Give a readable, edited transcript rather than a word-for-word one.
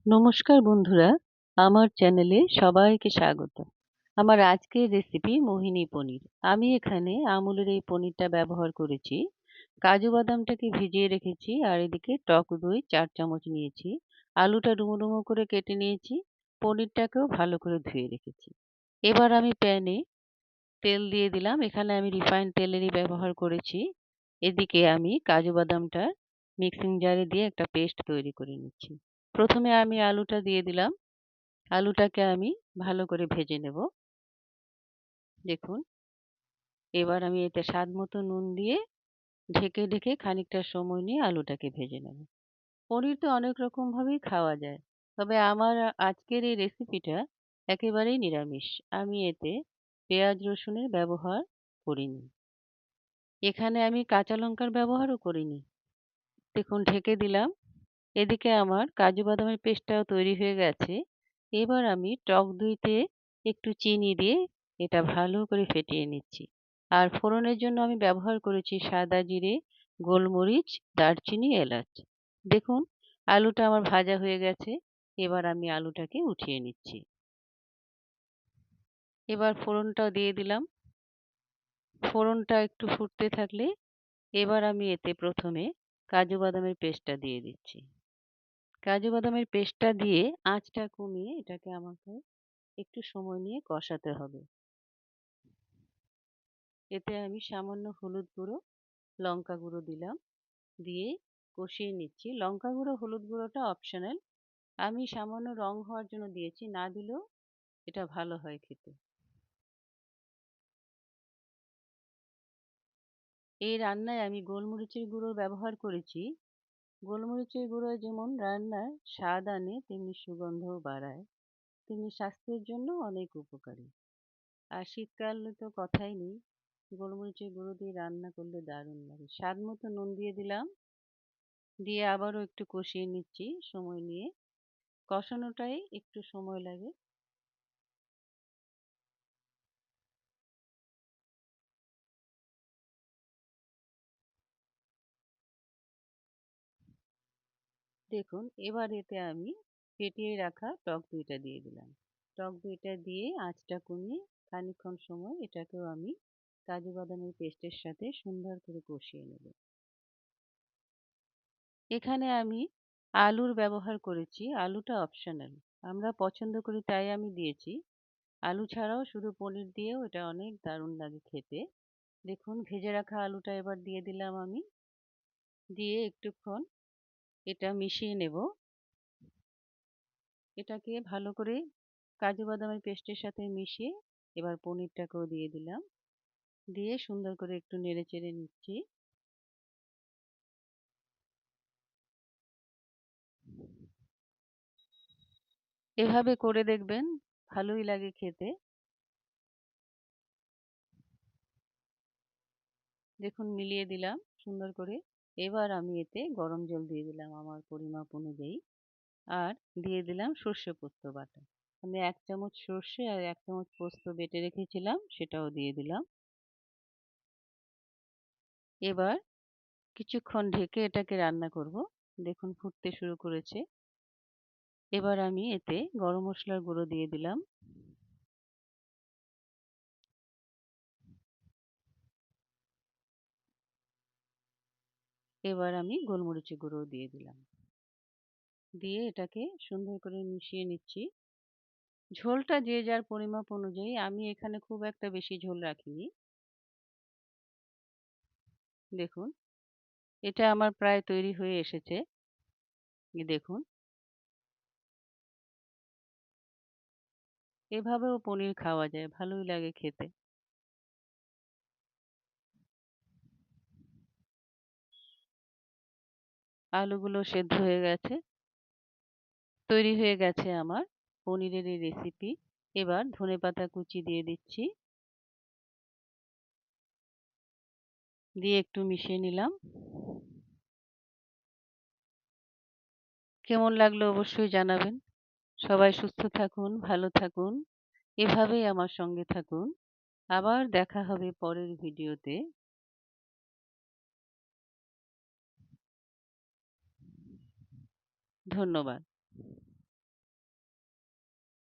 নমস্কার বন্ধুরা, আমার চ্যানেলে সবাইকে স্বাগত। আমার আজকের রেসিপি মোহিনী পনির। আমি এখানে আমুলের এই পনিরটা ব্যবহার করেছি। কাজু বাদামটাকে ভিজিয়ে রেখেছি আর এদিকে টক দই 4 চামচ নিয়েছি। আলুটা ডুমো ডুমো করে কেটে নিয়েছি। পনিরটাকেও ভালো করে ধুয়ে রেখেছি। এবার আমি প্যানে তেল দিয়ে দিলাম। এখানে আমি রিফাইন্ড তেলেরই ব্যবহার করেছি। এদিকে আমি কাজু বাদামটা মিক্সিং জারে দিয়ে একটা পেস্ট তৈরি করে নিচ্ছি। প্রথমে আমি আলুটা দিয়ে দিলাম। আলুটাকে আমি ভালো করে ভেজে নেব। দেখুন, এবার আমি এতে স্বাদ মতো নুন দিয়ে ঢেকে ঢেকে খানিকটা সময় নিয়ে আলুটাকে ভেজে নেব। পনির তো অনেক রকম ভাবেই খাওয়া যায়, তবে আমার আজকের এই রেসিপিটা একেবারেই নিরামিষ। আমি এতে পেঁয়াজ রসুনের ব্যবহার করিনি। এখানে আমি কাঁচা লঙ্কার ব্যবহারও করিনি। দেখুন, ঢেকে দিলাম। এদিকে আমার কাজু বাদামের পেস্টটাও তৈরি হয়ে গেছে। এবার আমি টক দইতে একটু চিনি দিয়ে এটা ভালো করে ফেটিয়ে নিচ্ছি। আর ফোড়নের জন্য আমি ব্যবহার করেছি সাদা জিরে, গোলমরিচ, দারচিনি, এলাচ। দেখুন, আলুটা আমার ভাজা হয়ে গেছে। এবার আমি আলুটাকে উঠিয়ে নিচ্ছি। এবার ফোড়নটাও দিয়ে দিলাম। ফোড়নটা একটু ফুটতে থাকলে এবার আমি এতে প্রথমে কাজু বাদামের পেস্টটা দিয়ে দিচ্ছি। কাজু বাদামের পেস্টটা দিয়ে আঁচটা কমিয়ে এটাকে আমাকে একটু সময় নিয়ে কষাতে হবে। এতে আমি সামান্য হলুদ গুঁড়ো, লঙ্কা গুঁড়ো দিলাম, দিয়ে কষিয়ে নিচ্ছি। লঙ্কা গুঁড়ো, হলুদ গুঁড়োটা অপশনাল। আমি সামান্য রং হওয়ার জন্য দিয়েছি, না দিলেও এটা ভালো হয় খেতে। এই রান্নায় আমি গোলমরিচের গুঁড়ো ব্যবহার করেছি। গোলমরিচের গুঁড়ো যেমন রান্নার স্বাদ আনে, তেমনি সুগন্ধও বাড়ায়, তেমনি স্বাস্থ্যের জন্য অনেক উপকারী। আর শীতকালে তো কথাই নেই, গোলমরিচের গুঁড়ো দিয়ে রান্না করলে দারুণ লাগে। স্বাদ মতো নুন দিয়ে দিলাম, দিয়ে আবারও একটু কষিয়ে নিচ্ছি সময় নিয়ে। কষানোটাই একটু সময় লাগে। দেখুন, এবার এতে আমি ফেটিয়ে রাখা টক দইটা দিয়ে দিলাম। টক দইটা দিয়ে আঁচটা কমিয়ে খানিকক্ষণ সময় এটাকেও আমি কাজু বাদামের পেস্টের সাথে সুন্দর করে কষিয়ে নেব। এখানে আমি আলুর ব্যবহার করেছি। আলুটা অপশনাল, আমরা পছন্দ করি তাই আমি দিয়েছি। আলু ছাড়াও শুধু পনির দিয়েও এটা অনেক দারুণ লাগে খেতে। দেখুন, ভেজে রাখা আলুটা এবার দিয়ে দিলাম আমি। দিয়ে একটুক্ষণ এটা মিশিয়ে নেব। এটাকে ভালো করে কাজু বাদামের পেস্টের সাথে মিশিয়ে এবার পনিরটাকেও দিয়ে দিলাম। দিয়ে সুন্দর করে একটু নেড়ে চেড়ে নিচ্ছি। এভাবে করে দেখবেন, ভালোই লাগে খেতে। দেখুন, মিলিয়ে দিলাম সুন্দর করে। এবার আমি এতে গরম জল দিয়ে দিলাম আমার পরিমাপ অনুযায়ী। আর দিয়ে দিলাম সর্ষে পোস্ত বাটা। আমি 1 চামচ সর্ষে আর 1 চামচ পোস্ত বেটে রেখেছিলাম, সেটাও দিয়ে দিলাম। এবার কিছুক্ষণ ঢেকে এটাকে রান্না করব। দেখুন, ফুটতে শুরু করেছে। এবার আমি এতে গরম মশলার গুঁড়ো দিয়ে দিলাম। এবার আমি গোলমরিচের গুঁড়ো দিয়ে দিলাম। দিয়ে এটাকে সুন্দর করে মিশিয়ে নিচ্ছি। ঝোলটা যে যার পরিমাপ অনুযায়ী, আমি এখানে খুব একটা বেশি ঝোল রাখিনি। দেখুন, এটা আমার প্রায় তৈরি হয়ে এসেছে। দেখুন, এভাবেও পনির খাওয়া যায়, ভালোই লাগে খেতে। আলুগুলো সেদ্ধ হয়ে গেছে। তৈরি হয়ে গেছে আমার পনিরের এই রেসিপি। এবার ধনেপাতা কুচি দিয়ে দিচ্ছি। দিয়ে একটু মিশিয়ে নিলাম। কেমন লাগলো অবশ্যই জানাবেন। সবাই সুস্থ থাকুন, ভালো থাকুন। এভাবেই আমার সঙ্গে থাকুন। আবার দেখা হবে পরের ভিডিওতে। ধন্যবাদ।